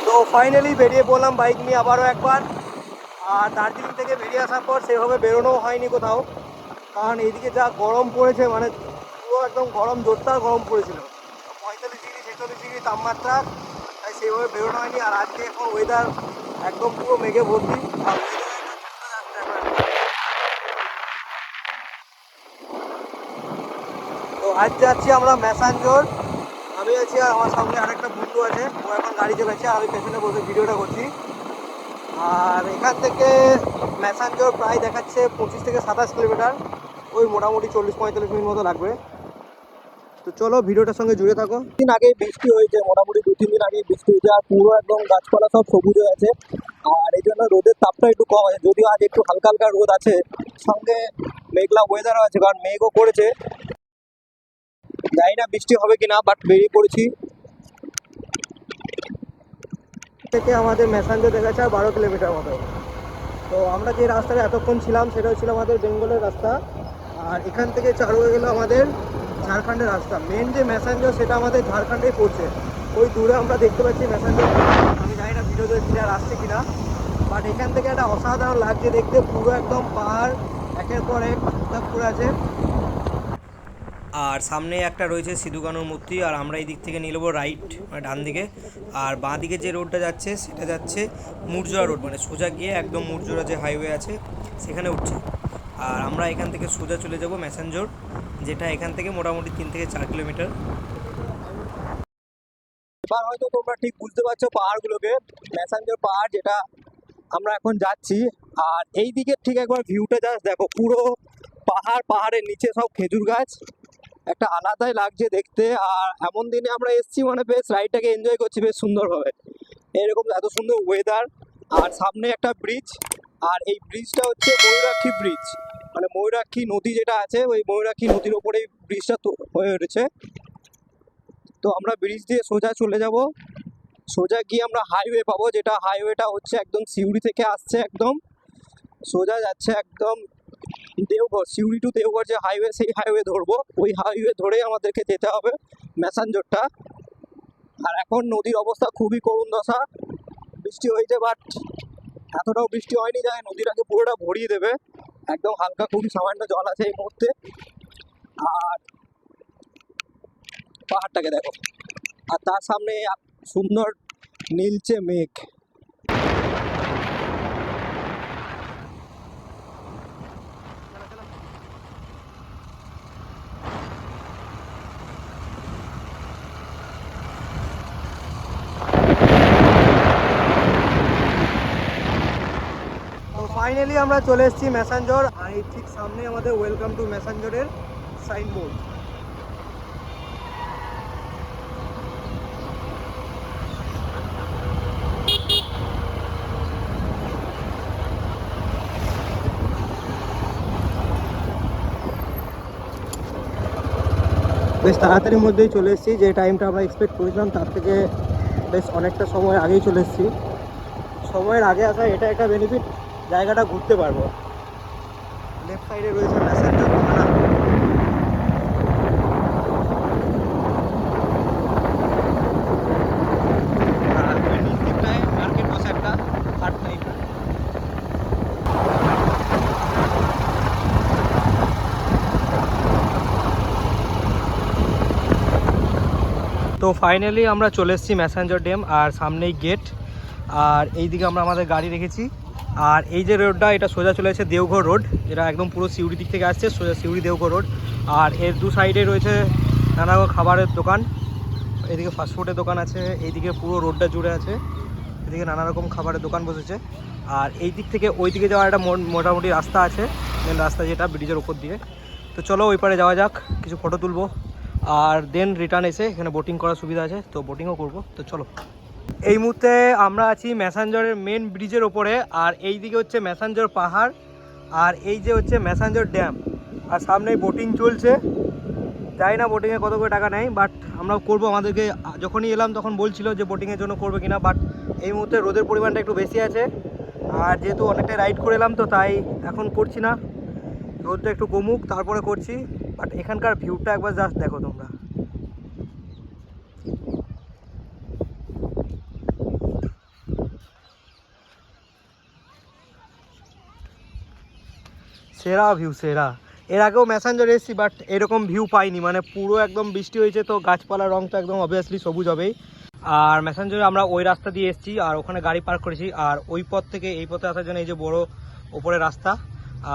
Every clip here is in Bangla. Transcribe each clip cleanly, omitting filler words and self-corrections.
তো ফাইনালি বেরিয়ে পড়লাম বাইক নিয়ে আবারও একবার। আর দার্জিলিং থেকে বেরিয়ে আসার পর সেভাবে বেরোনোও হয়নি কোথাও, কারণ এইদিকে যা গরম পড়েছে, মানে পুরো একদম গরম, জোরদার গরম পড়েছিল, 45 ডিগ্রি 46 ডিগ্রি তাপমাত্রা। তাই সেভাবে বেরোনো হয়নি। আর আজকে এখন ওয়েদার একদম পুরো মেঘে ভর্তি। আর তো আজ যাচ্ছি আমরা ম্যাসাঞ্জোর। আমি আছি আর আমার সঙ্গে আরেকটা বন্ধু আছে, ও এখন গাড়ি চালাচ্ছে আর আমি পেছনে বসে ভিডিওটা করছি। আর এখান থেকে ম্যাসাঞ্জোর প্রায় দেখাচ্ছে 25 থেকে 27 কিলোমিটার, ওই মোটামুটি 40-45 মিনিট মতো লাগবে। তো চলো ভিডিওটার সঙ্গে জুড়ে থাকো। দিন আগেই বৃষ্টি হয়েছে, মোটামুটি 2-3 দিন আগেই বৃষ্টি হয়েছে, আর পুরো একদম গাছপালা সব সবুজ হয়ে আছে। আর এই জন্য রোদের তাপটা একটু কম আছে, যদিও আজ একটু হালকা হালকা রোদ আছে, সঙ্গে মেঘলা ওয়েদারও আছে, কারণ মেঘও করেছে। জানি না বৃষ্টি হবে কিনা, বাট বেরিয়ে পড়েছি। থেকে আমাদের ম্যাসাঞ্জোর দেখাচ্ছে আর 12 কিলোমিটার মতো। তো আমরা যে রাস্তাটা এতক্ষণ ছিলাম সেটা ছিল আমাদের বেঙ্গলের রাস্তা, আর এখান থেকে চালু হয়ে গেল আমাদের ঝাড়খণ্ডের রাস্তা। মেন যে ম্যাসাঞ্জোর সেটা আমাদের ঝাড়খণ্ডেই পড়ছে, ওই দূরে আমরা দেখতে পাচ্ছি ম্যাসাঞ্জোর। আমি জানি না ভিডিওতে ক্লিয়ার আসছে কিনা, বাট এখান থেকে একটা অসাধারণ লাগছে দেখতে, পুরো একদম পাহাড় একের পর এক করে আছে। আর সামনে একটা রয়েছে সিধু কানুর মূর্তি, আর আমরা এই দিক থেকে নিয়ে নেবো রাইট, মানে ডান দিকে। আর বাঁ দিকে যে রোডটা যাচ্ছে সেটা যাচ্ছে মুরজোড়া রোড, মানে সোজা গিয়ে একদম মুরজোড়া যে হাইওয়ে আছে সেখানে উঠছে। আর আমরা এখান থেকে সোজা চলে যাব ম্যাসাঞ্জোর, যেটা এখান থেকে মোটামুটি 3 থেকে 4 কিলোমিটার। এবার হয়তো তোমরা ঠিক বুঝতে পারছো পাহাড়গুলোকে, ম্যাসাঞ্জোর পাহাড় যেটা আমরা এখন যাচ্ছি। আর এই দিকে ঠিক একবার ভিউটা জাস্ট দেখো, পুরো পাহাড়, পাহাড়ের নিচে সব খেজুর গাছ, একটা আলাদাই লাগছে দেখতে। আর এমন দিনে আমরা এসেছি, মানে বেশ রাইডটাকে এনজয় করছি বেশ সুন্দরভাবে, এরকম এত সুন্দর ওয়েদার। আর সামনে একটা ব্রিজ, আর এই ব্রিজটা হচ্ছে ময়ূরাক্ষী ব্রিজ, মানে ময়ূরাক্ষী নদী যেটা আছে ওই ময়ূরাক্ষী নদীর ওপরে ব্রিজটা হয়ে উঠেছে। তো আমরা ব্রিজ দিয়ে সোজা চলে যাব, সোজা গিয়ে আমরা হাইওয়ে পাবো, যেটা হাইওয়েটা হচ্ছে একদম সিউড়ি থেকে আসছে, একদম সোজা যাচ্ছে একদম দেওঘর, সিউড়ি টু দেওঘর যে হাইওয়ে, সেই হাইওয়ে ধরবো, ওই হাইওয়ে ধরেই আমাদেরকে যেতে হবে ম্যাসাঞ্জোরটা। আর এখন নদীর অবস্থা খুবই করুণ দশা, বৃষ্টি হয়েছে বাট এতটাও বৃষ্টি হয়নি যায় নদীটাকে পুরোটা ভরিয়ে দেবে, একদম হালকা খুবই সামান্য জল আছে এই মুহূর্তে। আর পাহাড়টাকে দেখো, আর তার সামনে সুন্দর নীলচে মেঘ। তো ফাইনালি আমরা চলে এসেছি ম্যাসাঞ্জোর, আর এই ঠিক সামনে আমাদের ওয়েলকাম টু ম্যাসাঞ্জোরের সাইনবোর্ড। বেশ তাড়াতাড়ির মধ্যেই চলে এসেছি, যে টাইমটা আমরা এক্সপেক্ট করেছিলাম তার থেকে বেশ অনেকটা সময় আগেই চলে এসেছি। সময়ের আগে আসা এটা একটা বেনিফিট, জায়গাটা ঘুরতে পারবো। লেফট সাইডে রয়েছে ম্যাসাঞ্জোর থানা। আর ওই নিচ দিকটায় মার্কেট বসে একটা হাট টাইপ। তো ফাইনালি আমরা চলে এসেছি ম্যাসাঞ্জোর ড্যাম, আর সামনেই গেট। আর এইদিকে আমরা আমাদের গাড়ি রেখেছি। আর এই যে রোডটা, এটা সোজা চলে এসেছে দেওঘর রোড, যেটা একদম পুরো সিউড়ি দিক থেকে আসছে, সোজা সিউড়ি দেওঘর রোড। আর এর দু সাইডে রয়েছে নানা খাবারের দোকান, এদিকে ফাস্টফুডের দোকান আছে, এইদিকে পুরো রোডটা জুড়ে আছে, এদিকে নানা রকম খাবারের দোকান বসেছে। আর এই দিক থেকে ওই দিকে যাওয়ার একটা মোটামুটি রাস্তা আছে, মেন রাস্তা যেটা ব্রিজের ওপর দিয়ে। তো চলো ওই পারে যাওয়া যাক, কিছু ফটো তুলবো, আর দেন রিটার্ন এসে এখানে বোটিং করার সুবিধা আছে, তো বোটিংও করবো। তো চলো, এই মুহূর্তে আমরা আছি ম্যাসাঞ্জোরের মেন ব্রিজের ওপরে, আর এই দিকে হচ্ছে ম্যাসাঞ্জোর পাহাড়, আর এই যে হচ্ছে ম্যাসাঞ্জোর ড্যাম, আর সামনেই বোটিং চলছে। জানি না বোটিংয়ে কত করে টাকা নেয়, বাট আমরা করবো। আমাদেরকে যখনই এলাম তখন বলছিল যে বোটিংয়ের জন্য করবে কিনা, বাট এই মুহূর্তে রোদের পরিমাণটা একটু বেশি আছে, আর যেহেতু অনেকটাই রাইড করে এলাম তো তাই এখন করছি না, রোদটা একটু কমুক তারপরে করছি। বাট এখানকার ভিউটা একবার জাস্ট দেখো তোমরা। সেরা ভিউ সেরা। এর আগেও ম্যাসাঞ্জোর এসেছি, বাট এরকম ভিউ পাইনি, মানে পুরো একদম বৃষ্টি হয়েছে তো গাছপালার রং তো একদম অবভিয়াসলি সবুজ হবেই। আর ম্যাসাঞ্জোরে আমরা ওই রাস্তা দিয়ে এসেছি আর ওখানে গাড়ি পার্ক করেছি, আর ওই পথ থেকে এই পথে আসার জন্য এই যে বড় ওপরে রাস্তা।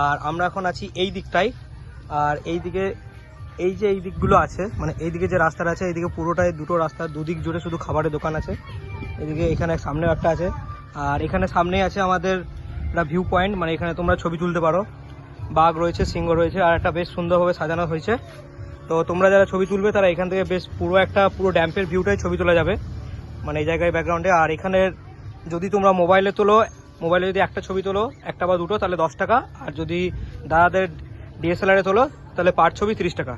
আর আমরা এখন আছি এই দিকটাই, আর এই দিকে এই যে এই দিকগুলো আছে, মানে এইদিকে যে রাস্তাটা আছে এইদিকে পুরোটাই দুটো রাস্তা, দুদিক জুড়ে শুধু খাবারের দোকান আছে। এদিকে এখানে সামনেও একটা আছে, আর এখানে সামনেই আছে আমাদের একটা ভিউ পয়েন্ট, মানে এখানে তোমরা ছবি তুলতে পারো। বাঘ রয়েছে, সিংহ রয়েছে, আর একটা বেশ সুন্দরভাবে সাজানো হয়েছে। তো তোমরা যারা ছবি তুলবে তারা এখান থেকে বেশ পুরো ড্যাম্পের ভিউটাই ছবি তোলা যাবে, মানে এই জায়গায় ব্যাকগ্রাউন্ডে। আর এখানের যদি তোমরা মোবাইলে তোলো, মোবাইলে যদি একটা ছবি তোলো, একটা বা দুটো, তাহলে 10 টাকা। আর যদি দাদাদের ডিএসএলআরে তোলো তাহলে পার ছবি 30 টাকা।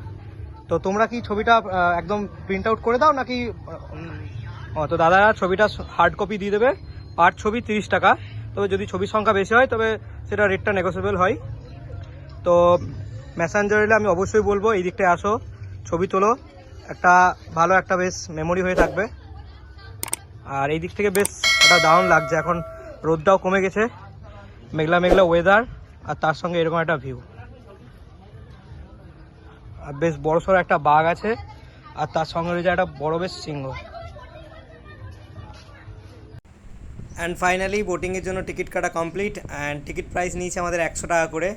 তো তোমরা কি ছবিটা একদম প্রিন্ট আউট করে দাও নাকি? তো দাদারা ছবিটা হার্ড কপি দিয়ে দেবে, পার ছবি 30 টাকা। তবে যদি ছবির সংখ্যা বেশি হয় তবে সেটা রেটটা নেগোসিয়েবল হয়। তো ম্যাসাঞ্জোর এলে আমি অবশ্যই বলবো এই দিকটায় আসো, ছবি তোলো, একটা ভালো একটা বেশ মেমোরি হয়ে থাকবে। আর এই দিক থেকে বেশ একটা দারুণ লাগছে, এখন রোদটাও কমে গেছে, মেঘলা মেঘলা ওয়েদার, আর তার সঙ্গে এরকম একটা ভিউ। আর বেশ বড়সড় একটা বাঘ আছে, আর তার সঙ্গে রয়েছে একটা বড় বেশ সিংহ। অ্যান্ড ফাইনালি বোটিংয়ের জন্য টিকিট কাটা কমপ্লিট, অ্যান্ড টিকিট প্রাইস নিয়েছে আমাদের 100 টাকা করে।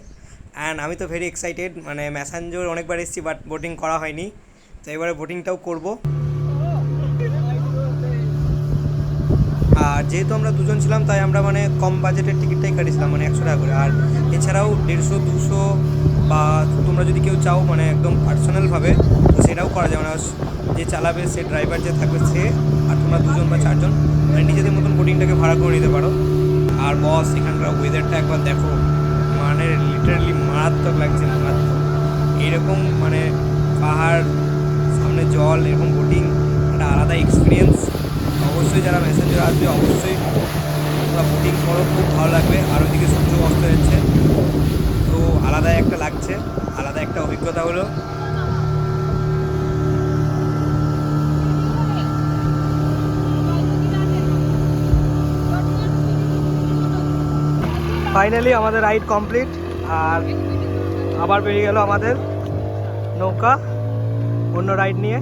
অ্যান্ড আমি তো ভেরি এক্সাইটেড, মানে ম্যাসাঞ্জোর অনেকবার এসেছি বাট বোটিং করা হয়নি, তো এবারে বোটিংটাও করব। আর যেহেতু আমরা দুজন ছিলাম তাই আমরা মানে কম বাজেটের টিকিটটাই কাটিয়েছিলাম, মানে 100 টাকা করে। আর এছাড়াও 150, 200 বা তোমরা যদি কেউ চাও মানে একদম পার্সোনালভাবে, তো সেটাও করা যাবে না। যে চালাবে সে ড্রাইভার যে থাকবে সে, আর তোমরা 2জন বা 4জন মানে নিজেদের মতন বোটিংটাকে ভাড়া করে নিতে পারো। আর বস এখানকার ওয়েদারটা একবার দেখো, মানে লিটারালি মারাত্মক লাগছে, মারাত্মক। এরকম মানে পাহাড়, সামনে জল, এরকম বোটিং একটা আলাদা এক্সপিরিয়েন্স। অবশ্যই যারা ম্যাসাঞ্জোর আসবে অবশ্যই তোমরা বোটিং করো, খুব ভালো লাগবে। আর ওইদিকে সূর্য অস্ত যাচ্ছে, তো আলাদা একটা লাগছে, আলাদা একটা অভিজ্ঞতা হলো। ফাইনালি আমাদের রাইড কমপ্লিট, আর আবার বেরিয়ে গেল আমাদের নৌকা অন্য রাইড নিয়ে।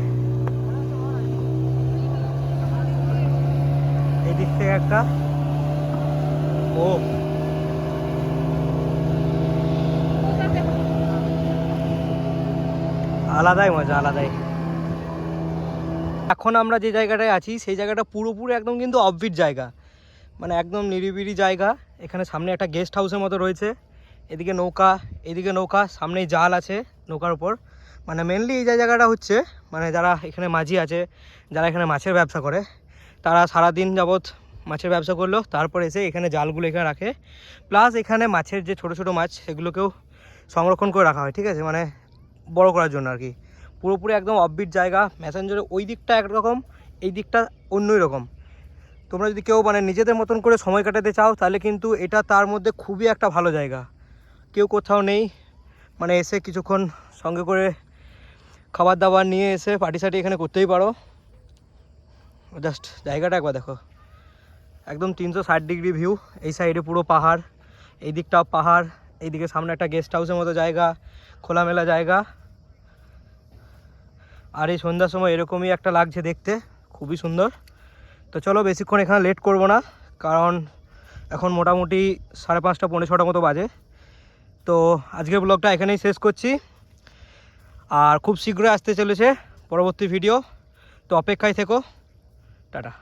এই দিক থেকে একটা আলাদাই মজা, আলাদাই। এখন আমরা যে জায়গাটায় আছি সেই জায়গাটা পুরোপুরি একদম কিন্তু অফবিট জায়গা, মানে একদম নিরিবিলি জায়গা। এখানে সামনে একটা গেস্ট হাউসের মতো রয়েছে, এদিকে নৌকা, এদিকে নৌকা, সামনেই জাল আছে নৌকার উপর। মানে মেনলি এই জায়গাটা হচ্ছে মানে যারা এখানে মাঝি আছে, যারা এখানে মাছের ব্যবসা করে, তারা সারাদিন যাবৎ মাছের ব্যবসা করলো, তারপর এসে এখানে জালগুলো এখানে রাখে। প্লাস এখানে মাছের যে ছোট ছোট মাছ সেগুলোকেও সংরক্ষণ করে রাখা হয়, ঠিক আছে, মানে বড় করার জন্য আর কি। পুরোপুরি একদম অফবিট জায়গা। ম্যাসাঞ্জোরে ওই দিকটা একরকম, এই দিকটা অন্যই রকম। তোমরা যদি কেউ মানে নিজেদের মতন করে সময় কাটাতে চাও তাহলে কিন্তু এটা তার মধ্যে খুবই একটা ভালো জায়গা। কেউ কোথাও নেই, মানে এসে কিছুক্ষণ সঙ্গে করে খাবার দাবার নিয়ে এসে পার্টি সার্টি এখানে করতেই পারো। জাস্ট জায়গাটা একবার দেখো, একদম 360 ডিগ্রি ভিউ। এই সাইডে পুরো পাহাড়, এই দিকটাও পাহাড়, এইদিকে সামনে একটা গেস্ট হাউসের মতো জায়গা, খোলামেলা জায়গা। আর এই সন্ধ্যার সময় এরকমই একটা লাগছে দেখতে, খুবই সুন্দর। তো চলো বেশিক্ষণ এখানে লেট করব না, কারণ এখন মোটামুটি 5:30, 5:45 মতো বাজে। তো আজকের ব্লগটা এখানেই শেষ করছি, আর খুব শীঘ্রই আসতে চলেছে পরবর্তী ভিডিও, তো অপেক্ষায় থেকো। টাটা।